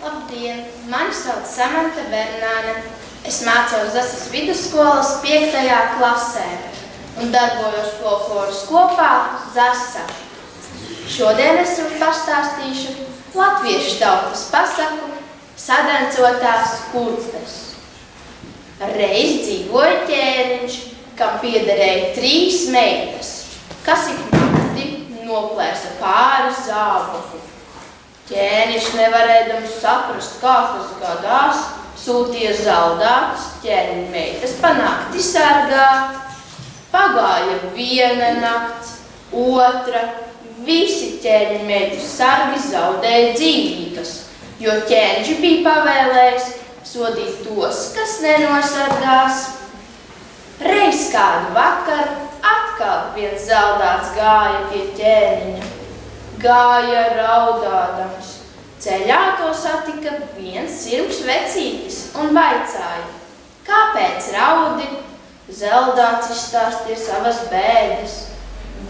Labdien! Mani sauc Samanta Bernāne. Es mācos Zasas vidusskolas 5. klasē un darbojos folkloras kopā Zasa. Šodien es jums pastāstīšu latviešu tautas pasaku Sadencotās kurpes. Reiz dzīvoja ķēniņš, kam piederēja 3 meitas, kas ik nakti noplēsa pāri zābaku. Ķēniņš nevarēdams saprast, kā tas gadās, sūtīja zaldātus ķēniņa meitas pa nakti sargāt. Pagāja viena nakts, otra, visi ķēniņa meitu sargi zaudēja dzīvības, jo ķēniņš bija pavēlējis sodīt tos, kas nenosargās. Reiz kādu vakaru atkal viens zaldāts gāja pie ķēniņa. Gāja raudādams. Ceļā to satika viens sirms vecītis un vaicāja, kāpēc raudi? Zaldāts izstāstīja savas bēdas.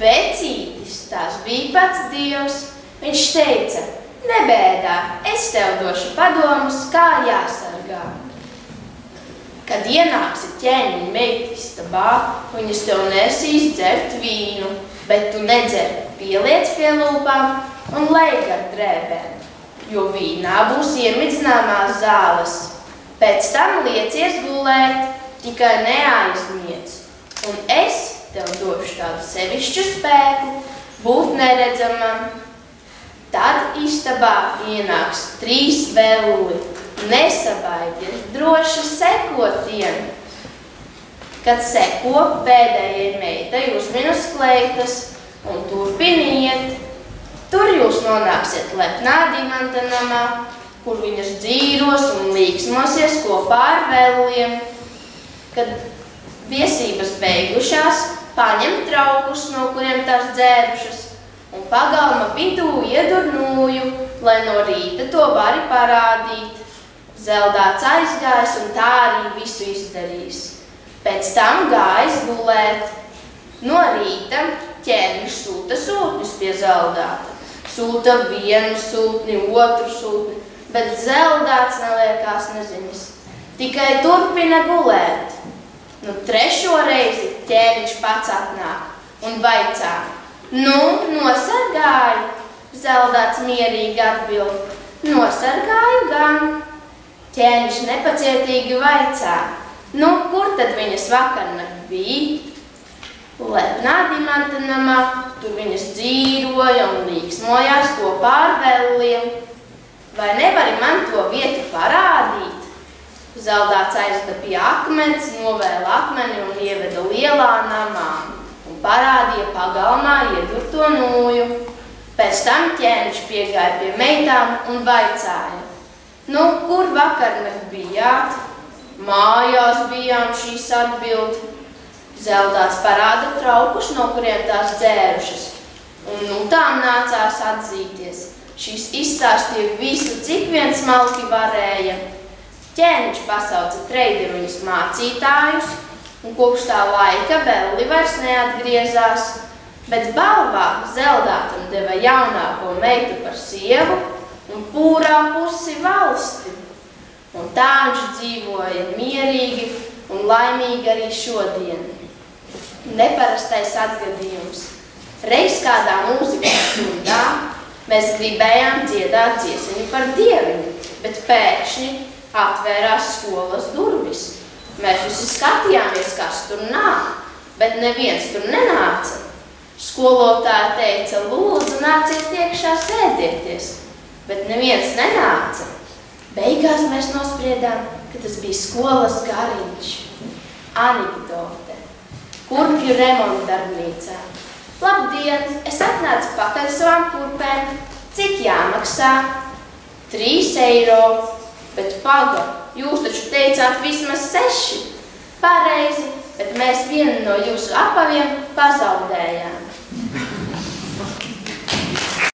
Vecītis, tās bija pats Dievs. Viņš teica, nebēdā, es tev došu padomus, kā jāsargā. Kad ienāksi ķēniņa meitu istabā, viņas tev nesīs dzert vīnu, bet tu nedzer, pieliec pie lūpām un lej gar drēbēm, jo vīnā būs iemidzināmās zāles. Pēc tam liecies gulēt, tikai neaizmiedz, un es tev došu tādu sevišķu spēku būt neredzamam. Tad istabā ienāks 3 velli, nesabaidies, droši seko tiem. Kad seko, pēdējai meitai uzminus kleitas un turpiniet. Tur jūs nonāksiet lepnā dimanta namā, kur viņas dzīros un līksmosies kopā ar velliem. Kad viesības beigušās, paņem traukus, no kuriem tās dzērušas, un pagalma vidū iedur nūju, lai no rīta to vari parādīt. Zeldāts aizgājis un tā arī visu izdarījis. Pēc tam gājis gulēt. No rīta ķēniņš sūta sūtnis pie zaldāta. Sūta vienu sūtni, otru sūtni, bet zeldāts neliekās neziņas. Tikai turpina gulēt. 3. reizi ķēniņš pats atnāk un vaicā. Nosargāju? Zeldāts mierīgi atbild. Nosargāju gan. Ķēniņš nepacietīgi vaicā. Kur tad viņas vakarnakt bija? Lepnā dimanta namā, tur viņas dzīroja un līksmojās kopā ar velliem. Vai nevari man to vietu parādīt? Zaldāts aizdabīja akmens, novēla akmeni un ieveda lielā namā un parādīja pagalmā iedurto nūju. Pēc tam ķēniņš piegāja pie meitām un vaicāja. Kur vakarnakt bijāt? Mājās bijām, šīs atbild. Zeldāts parāda traukus, no kuriem tās dzērušas, un tām nācās atzīties. Šīs izstāstīja visu, cik vien smalki varēja. Ķēniņš pasauca treideruņus mācītājus, un kopš tā laika velli vairs neatgriezās, bet balvā Zeldātam deva jaunāko meitu par sievu un pūrā pusi valsti. Un tā viņš dzīvoja mierīgi un laimīgi arī šodien. Neparastais atgadījums. Reiz kādā mūzikas stundā mēs gribējām dziedāt dziesmiņu par dieviņu, bet pēkšņi atvērās skolas durvis. Mēs visi skatījāmies, kas tur nāk, bet neviens tur nenāca. Skolotāja teica, lūdzu, nāciet iekšā sēdieties, bet neviens nenāca. Beigās mēs nospriedām, ka tas bija skolas gariņš. Anekdote. Kurpju remonta darbnīcā. Labdien, es atnācu pakaļ savām kurpēm. Cik jāmaksā? 3 eiro. Bet paga, jūs taču teicāt vismaz 6. Pareizi, bet mēs vienu no jūsu apaviem pazaudējām.